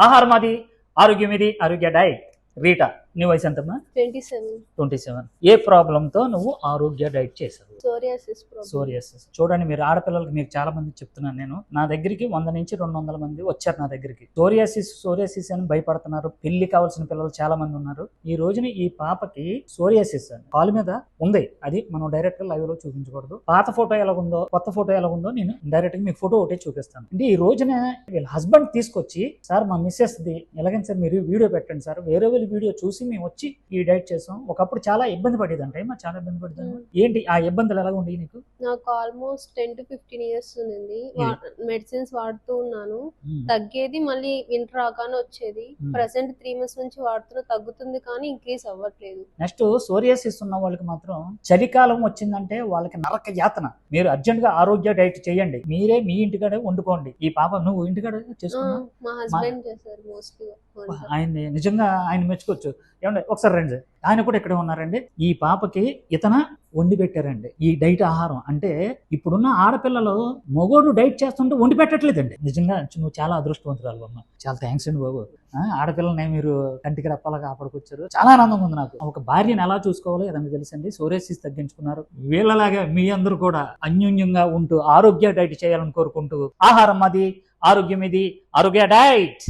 ఆహారం అది, ఆరోగ్యం ఇది, ఆరోగ్య డైట్. రీటా, నీ వయసు ఎంతమ్మా? 27. ఏ ప్రాబ్లంతో నువ్వు ఆరోగ్య డైట్ చేసావు? సోరియాసిస్. చూడండి, మీరు ఆడపిల్లలకి మీకు చాలా మంది చెప్తున్నాను నేను, నా దగ్గరికి 100 నుంచి 200 మంది వచ్చారు నా దగ్గరికి. సోరియాసిస్ అని భయపడుతున్నారు. పెళ్లి కావాల్సిన పిల్లలు చాలా మంది ఉన్నారు. ఈ రోజున ఈ పాపకి సోరియాసిస్ అని కాలు మీద ఉంది. అది మనం డైరెక్ట్ గా లైవ్ లో చూపించకూడదు. పాత ఫోటో ఎలా ఉందో, కొత్త ఫోటో ఎలా ఉందో నేను డైరెక్ట్ గా మీకు ఫోటో ఒకటే చూపిస్తాను. అంటే ఈ రోజున వీళ్ళ హస్బెండ్ తీసుకొచ్చి, సార్ మా మిస్సెస్ ది ఎలాగైనా సార్ మీరు వీడియో పెట్టండి సార్, వేరే వాళ్ళ వీడియో చూసి మేము వచ్చి ఈ డైట్ చేసాం. ఒకప్పుడు చాలా ఇబ్బంది పడేదంటే చాలా ఇబ్బంది పడేదాన్ని. ఏంటి ఆ ఇబ్బందులు ఎలా ఉండేవి నీకు? నాకు ఆల్మోస్ట్ 10 to 15 years ఉంది. మెడిసిన్స్ వాడుతూ ఉన్నాను, తగ్గేది, మళ్ళీ వింటర్ రాగానే వచ్చేది. ప్రెసెంట్ 3 months నుంచి వాడుతున్నా, తగ్గుతుంది కానీ ఇంక్రీజ్ అవ్వట్లేదు. నెక్స్ట్ సోరియాసిస్ ఉన్న వాళ్ళకి మాత్రం చలికాలం వచ్చిందంటే వాళ్ళకి నరక యాతన. మీరు అర్జెంట్ గా ఆరోగ్య డైట్ చేయండి. మీరే మీ ఇంటికాడే వండుకోండి. ఈ పాప నువ్వు ఇంటికాడ చేసుకున్నావు? మా హస్బెండ్ చేశారు మోస్ట్లీ. ఆయన్ని నిజంగా ఆయన మెచ్చుకోవచ్చు. ఏమండి ఒకసారి రండి, ఆయన కూడా ఇక్కడే ఉన్నారండి. ఈ పాపకి ఇతన వండి పెట్టారండి ఈ డైట్ ఆహారం. అంటే ఇప్పుడున్న ఆడపిల్లలు మగోడు డైట్ చేస్తుంటే వండి పెట్టట్లేదండి. నిజంగా నువ్వు చాలా అదృష్టవంతురాలు అమ్మ. చాలా థ్యాంక్స్ అండి బాబు. ఆడపిల్లల్ని మీరు కంటికి రెప్పలా కాపాడుకొచ్చారు. చాలా ఆనందంగా ఉంది నాకు. ఒక భార్యను ఎలా చూసుకోవాలో అదని తెలుసండి. సోరియాసిస్ తగ్గించుకున్నారు. వీళ్ళలాగా మీ అందరూ కూడా అన్యోన్యంగా ఉంటూ ఆరోగ్య డైట్ చేయాలని కోరుకుంటూ, ఆహారం అది, ఆరోగ్యం ఇది, ఆరోగ్య డైట్.